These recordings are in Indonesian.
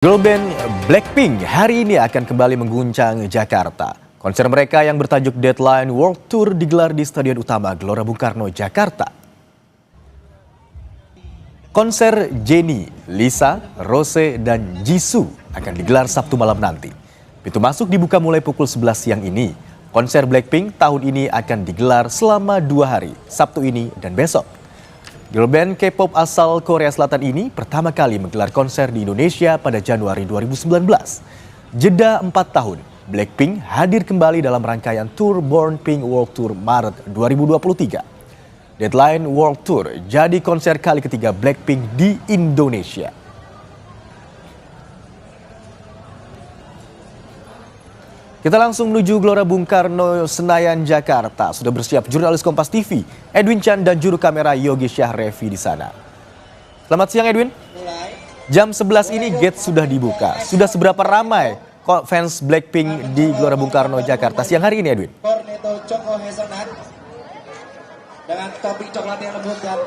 Girl band Blackpink hari ini akan kembali mengguncang Jakarta. Konser mereka yang bertajuk Deadline World Tour digelar di Stadion Utama Gelora Bung Karno, Jakarta. Konser Jennie, Lisa, Rose, dan Jisoo akan digelar Sabtu malam nanti. Pintu masuk dibuka mulai pukul 11 siang ini. Konser Blackpink tahun ini akan digelar selama 2 hari, Sabtu ini dan besok. Girl band K-pop asal Korea Selatan ini pertama kali menggelar konser di Indonesia pada Januari 2019. Jeda 4 tahun, Blackpink hadir kembali dalam rangkaian Tour Born Pink World Tour Maret 2023. Deadline World Tour jadi konser kali ketiga Blackpink di Indonesia. Kita langsung menuju Gelora Bung Karno, Senayan, Jakarta. Sudah bersiap jurnalis Kompas TV, Edwin Chan dan juru kamera Yogi Syahrevi di sana. Selamat siang Edwin. Jam 11 ini gate sudah dibuka. Sudah seberapa ramai fans Blackpink di Gelora Bung Karno, Jakarta siang hari ini Edwin?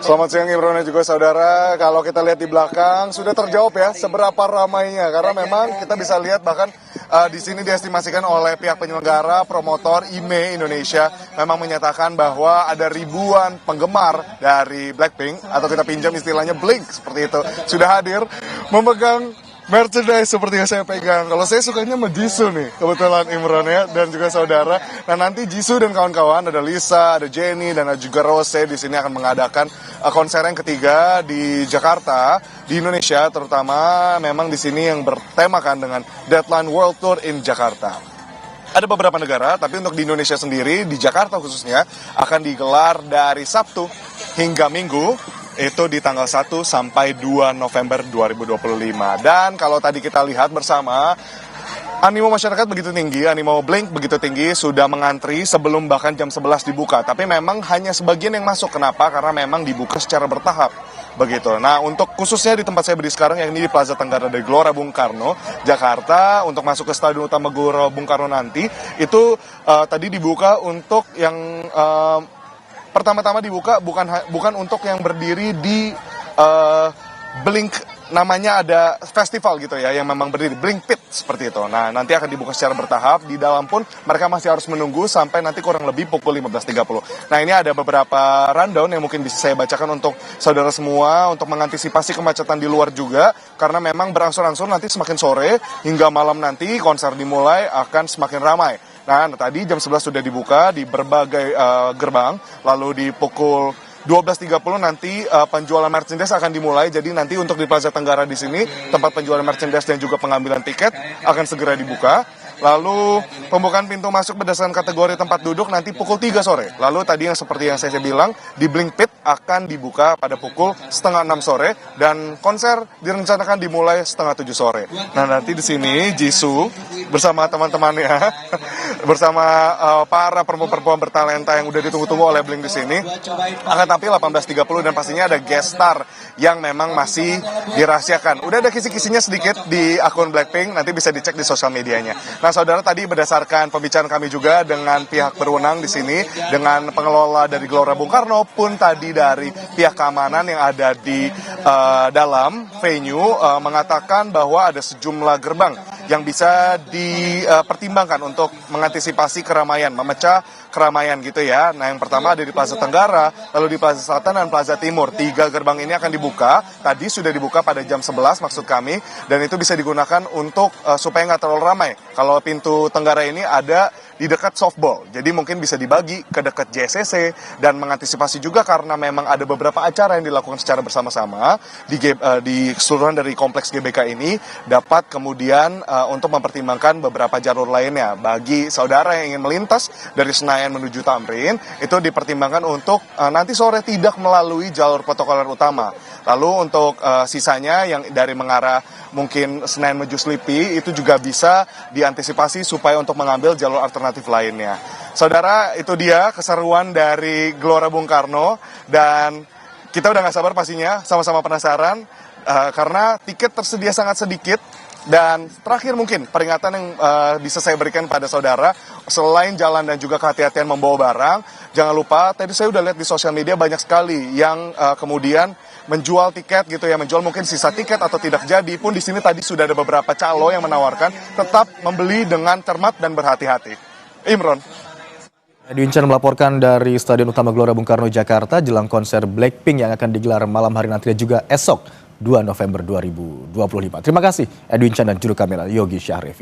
Selamat siang Imron dan juga saudara. Kalau kita lihat di belakang sudah terjawab ya seberapa ramainya, karena memang kita bisa lihat bahkan di sini diestimasikan oleh pihak penyelenggara promotor IME Indonesia memang menyatakan bahwa ada ribuan penggemar dari Blackpink, atau kita pinjam istilahnya Blink seperti itu, sudah hadir memegang merchandise seperti yang saya pegang. Kalau saya sukanya sama Jisoo nih, kebetulan Imron ya, dan juga saudara. Nah nanti Jisoo dan kawan-kawan, ada Lisa, ada Jennie, dan ada juga Rose di sini akan mengadakan konser yang ketiga di Jakarta, di Indonesia terutama. Memang di sini yang bertemakan dengan Deadline World Tour in Jakarta. Ada beberapa negara, tapi untuk di Indonesia sendiri, di Jakarta khususnya, akan digelar dari Sabtu hingga Minggu. Itu di tanggal 1 sampai 2 November 2025. Dan kalau tadi kita lihat bersama, animo masyarakat begitu tinggi, animo Blink begitu tinggi, sudah mengantri sebelum bahkan jam 11 dibuka. Tapi memang hanya sebagian yang masuk. Kenapa? Karena memang dibuka secara bertahap. Begitu. Nah, untuk khususnya di tempat saya berdiri sekarang, yang ini di Plaza Tenggara dari Gelora Bung Karno, Jakarta, untuk masuk ke Stadion Utama Gelora Bung Karno nanti, itu tadi dibuka untuk yang pertama-tama dibuka bukan untuk yang berdiri di Blink, namanya ada festival gitu ya, yang memang berdiri Blink Pit seperti itu. Nah nanti akan dibuka secara bertahap. Di dalam pun mereka masih harus menunggu sampai nanti kurang lebih pukul 15.30. Nah ini ada beberapa rundown yang mungkin bisa saya bacakan untuk saudara semua, untuk mengantisipasi kemacetan di luar juga, karena memang berangsur-angsur nanti semakin sore hingga malam nanti konser dimulai akan semakin ramai. Nah, tadi jam 11 sudah dibuka di berbagai gerbang, lalu di pukul 12.30 nanti penjualan merchandise akan dimulai. Jadi nanti untuk di Plaza Tenggara di sini, tempat penjualan merchandise dan juga pengambilan tiket akan segera dibuka. Lalu pembukaan pintu masuk berdasarkan kategori tempat duduk nanti pukul 3 sore. Lalu tadi yang seperti yang saya bilang, di Blink Pit akan dibuka pada pukul setengah 6 sore. Dan konser direncanakan dimulai setengah 7 sore. Nah nanti di sini Jisoo bersama teman-temannya, bersama para perempuan-perempuan bertalenta yang udah ditunggu-tunggu oleh Blink di sini, akan tampil 18.30 dan pastinya ada guest star yang memang masih dirahasiakan. Udah ada kisi-kisinya sedikit di akun Blackpink, nanti bisa dicek di sosial medianya. Nah, saudara, tadi berdasarkan pembicaraan kami juga dengan pihak berwenang di sini, dengan pengelola dari Gelora Bung Karno, pun tadi dari pihak keamanan yang ada di dalam venue mengatakan bahwa ada sejumlah gerbang yang bisa dipertimbangkan untuk mengantisipasi keramaian, memecah keramaian gitu ya. Nah yang pertama ada di Plaza Tenggara, lalu di Plaza Selatan dan Plaza Timur. 3 gerbang ini akan dibuka, tadi sudah dibuka pada jam 11 maksud kami, dan itu bisa digunakan untuk supaya nggak terlalu ramai. Kalau pintu Tenggara ini ada di dekat softball, jadi mungkin bisa dibagi ke dekat JSCC, dan mengantisipasi juga karena memang ada beberapa acara yang dilakukan secara bersama-sama di keseluruhan dari kompleks GBK ini, dapat kemudian untuk mempertimbangkan beberapa jalur lainnya. Bagi saudara yang ingin melintas dari Senayan menuju Tamrin, itu dipertimbangkan untuk nanti sore tidak melalui jalur protokoler utama. Lalu untuk sisanya yang dari mengarah mungkin Senayan menuju Slipi, itu juga bisa diantisipasi supaya untuk mengambil jalur alternatif lainnya. Saudara, itu dia keseruan dari Gelora Bung Karno, dan kita udah gak sabar pastinya, sama-sama penasaran, karena tiket tersedia sangat sedikit. Dan terakhir mungkin peringatan yang bisa saya berikan pada saudara, selain jalan dan juga kehati-hatian membawa barang, jangan lupa tadi saya udah lihat di sosial media banyak sekali yang kemudian menjual tiket gitu ya, menjual mungkin sisa tiket atau tidak jadi pun di sini tadi sudah ada beberapa calo yang menawarkan tetap membeli dengan cermat dan berhati-hati. Imron. Edwin Chan melaporkan dari Stadion Utama Gelora Bung Karno, Jakarta jelang konser Blackpink yang akan digelar malam hari nanti dan juga esok 2 November 2025. Terima kasih Edwin Chan dan juru kamera Yogi Syahrevi.